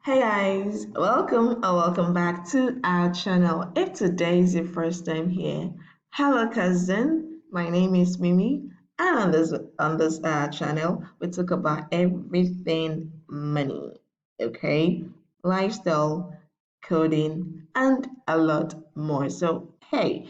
Hey guys, welcome or welcome back to our channel. If today is your first time here, hello cousin. My name is Mimi, and on this channel, we talk about everything money, okay, lifestyle, coding, and a lot more. So hey,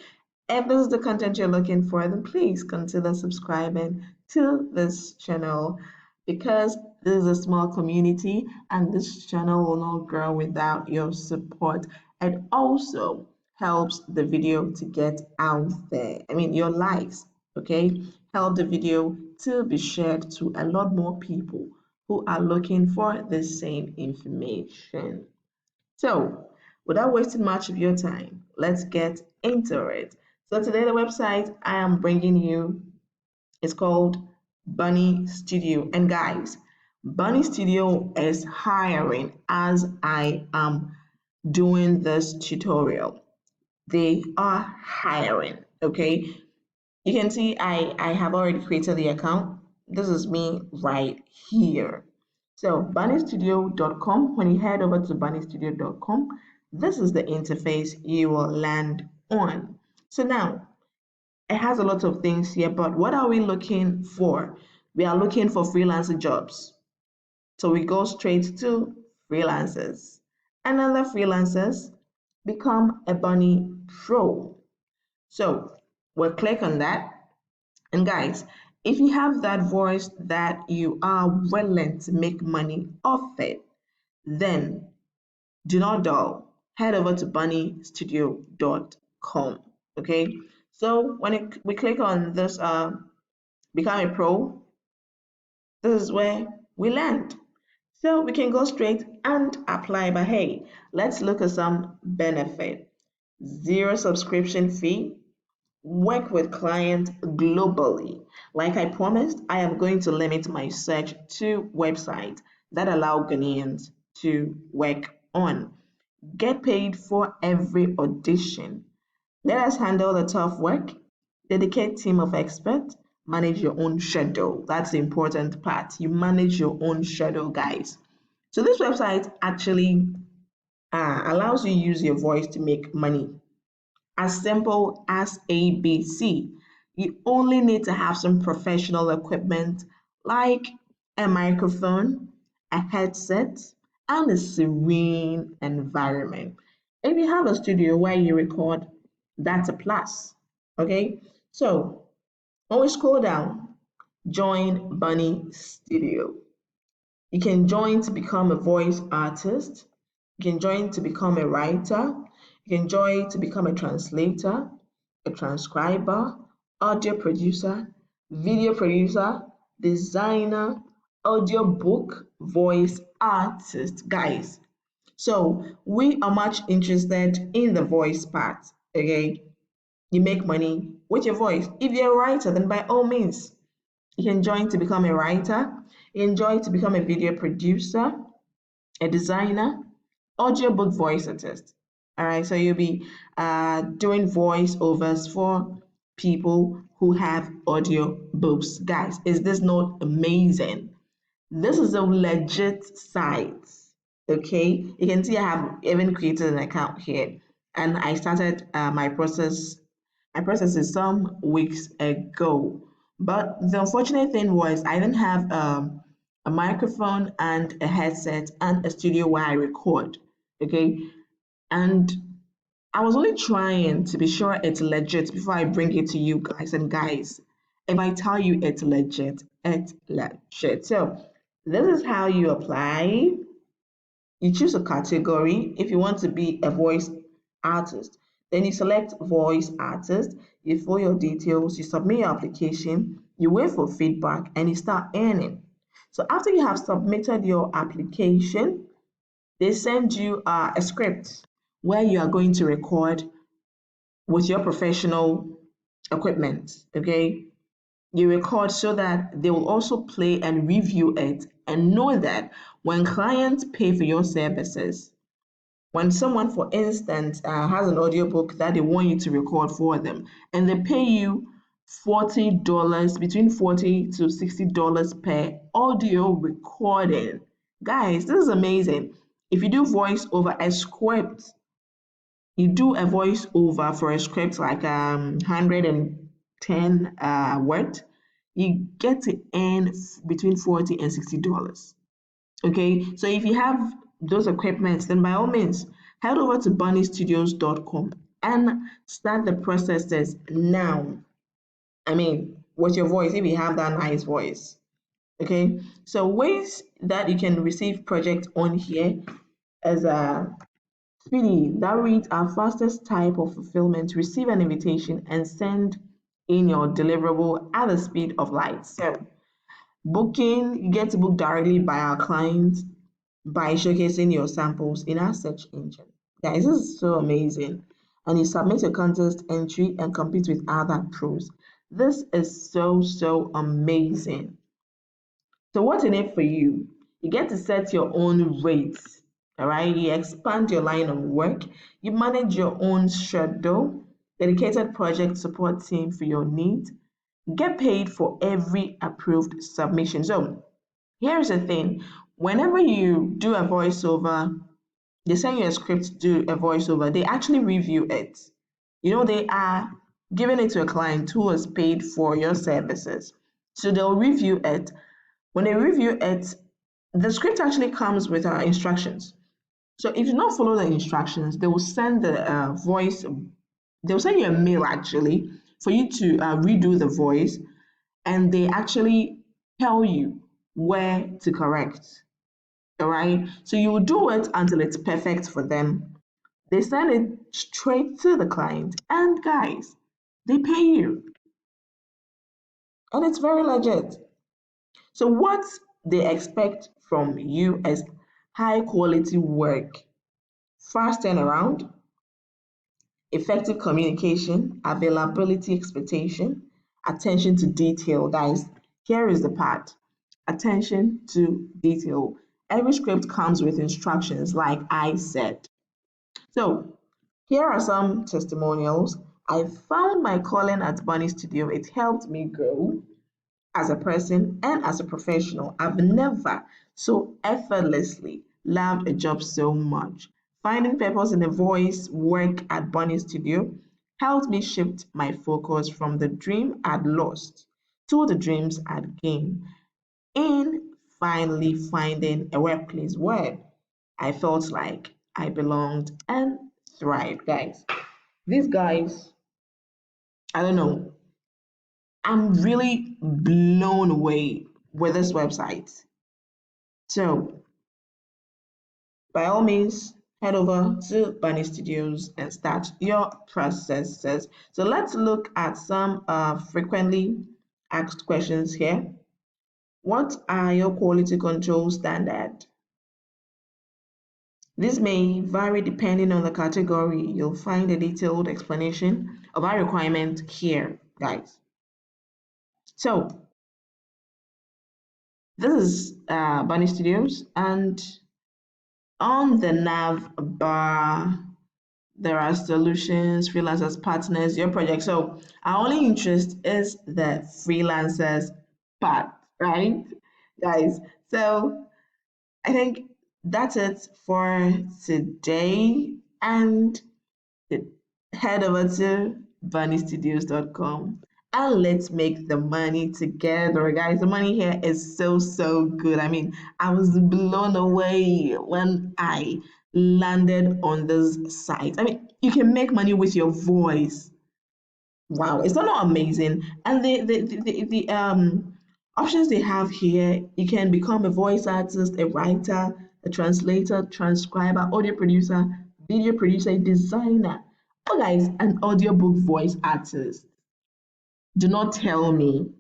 if this is the content you're looking for, then please consider subscribing to this channel because this is a small community and this channel will not grow without your support. It also helps the video to get out there. I mean, your likes, okay, help the video to be shared to a lot more people who are looking for the same information. So, without wasting much of your time, let's get into it. So, today, the website I am bringing you is called Bunny Studio. And guys, Bunny Studio is hiring as I am doing this tutorial. They are hiring, okay? You can see I have already created the account. This is me right here. So bunnystudio.com, when you head over to bunnystudio.com, this is the interface you will land on. So now it has a lot of things here, but what are we looking for? We are looking for freelancer jobs. So we go straight to freelancers. And under freelancers, become a Bunny Pro. So we'll click on that. And guys, if you have that voice that you are willing to make money off it, then do not dull. Head over to bunnystudio.com. Okay. So we click on this become a pro, this is where we land. So we can go straight and apply, but hey, let's look at some benefit. Zero subscription fee, work with clients globally. Like I promised, I am going to limit my search to websites that allow Ghanaians to work on. Get paid for every audition. Let us handle the tough work. Dedicate team of experts. Manage your own schedule. That's the important part. You manage your own schedule, guys. So this website actually allows you to use your voice to make money. As simple as ABC. You only need to have some professional equipment like a microphone, a headset, and a serene environment. If you have a studio where you record, that's a plus. Okay, so when we scroll down, join Bunny Studio. You can join to become a voice artist. You can join to become a writer. You can join to become a translator, a transcriber, audio producer, video producer, designer, audio book, voice artist. Guys, so we are much interested in the voice part. Okay, you make money with your voice. If you're a writer, then by all means, you can join to become a writer. You can join to become a video producer, a designer, audiobook voice artist. All right, so you'll be doing voiceovers for people who have audio books. Guys, is this not amazing? This is a legit site. Okay, you can see I have even created an account here, and I started my process. I processed it some weeks ago, but the unfortunate thing was I didn't have a microphone and a headset and a studio where I record. Okay, and I was only trying to be sure it's legit before I bring it to you guys. And guys, if I tell you it's legit, it's legit. So this is how you apply. You choose a category. If you want to be a voice artist, then you select voice artist, you fill your details, you submit your application, you wait for feedback, and you start earning. So after you have submitted your application, they send you a script where you are going to record with your professional equipment. Okay, you record so that they will also play and review it and know that when clients pay for your services, when someone, for instance, has an audiobook that they want you to record for them and they pay you $40, between $40 to $60 per audio recording. Guys, this is amazing. If you do voice over a script, you do a voice over for a script like 110 word, you get to earn between $40 and $60. Okay, so if you have those equipments, then by all means head over to bunnystudios.com and start the processes now. I mean, with your voice, if you have that nice voice. Okay, so ways that you can receive project on here is Speedy, that reads our fastest type of fulfillment. Receive an invitation and send in your deliverable at the speed of light. So booking, you get to book directly by our clients by showcasing your samples in our search engine. Guys, this is so amazing. And you submit your contest entry and compete with other pros. This is so amazing. So what's in it for you? You get to set your own rates, all right? You expand your line of work. You manage your own schedule, dedicated project support team for your needs. Get paid for every approved submission. So here's the thing. Whenever you do a voiceover, they send you a script to do a voiceover, they actually review it. You know, they are giving it to a client who has paid for your services. So they'll review it. When they review it, the script actually comes with instructions. So if you not follow the instructions, they will send the voice, they'll send you a mail actually for you to redo the voice, and they actually tell you where to correct. All right. So you will do it until it's perfect for them. They send it straight to the client, and guys, they pay you. And it's very legit. So what they expect from you is high quality work, fast turnaround, effective communication, availability expectation, attention to detail. Guys, here is the part. Attention to detail. Every script comes with instructions, like I said. So here are some testimonials. I found my calling at Bunny Studio. It helped me grow as a person and as a professional. I've never so effortlessly loved a job so much. Finding purpose in the voice work at Bunny Studio helped me shift my focus from the dream I'd lost to the dreams I'd gained. In finally finding a workplace where I felt like I belonged and thrived. Guys, these guys, I don't know, I'm really blown away with this website. So, by all means, head over to Bunny Studios and start your processes. So, let's look at some frequently asked questions here. What are your quality control standards? This may vary depending on the category. You'll find a detailed explanation of our requirement here, guys. So, this is Bunny Studios, and on the nav bar, there are solutions, freelancers, partners, your project. So our only interest is the freelancers part, right, guys? So I think that's it for today, and head over to bunnystudios.com and let's make the money together, guys. The money here is so good. I mean, I was blown away when I landed on this site. I mean, you can make money with your voice. Wow, is that not amazing? And the options they have here, you can become a voice artist, a writer, a translator, transcriber, audio producer, video producer, designer. Oh guys, an audiobook voice artist. Do not tell me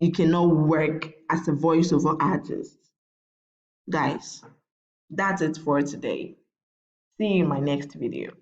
you cannot work as a voiceover artist. Guys, that's it for today. See you in my next video.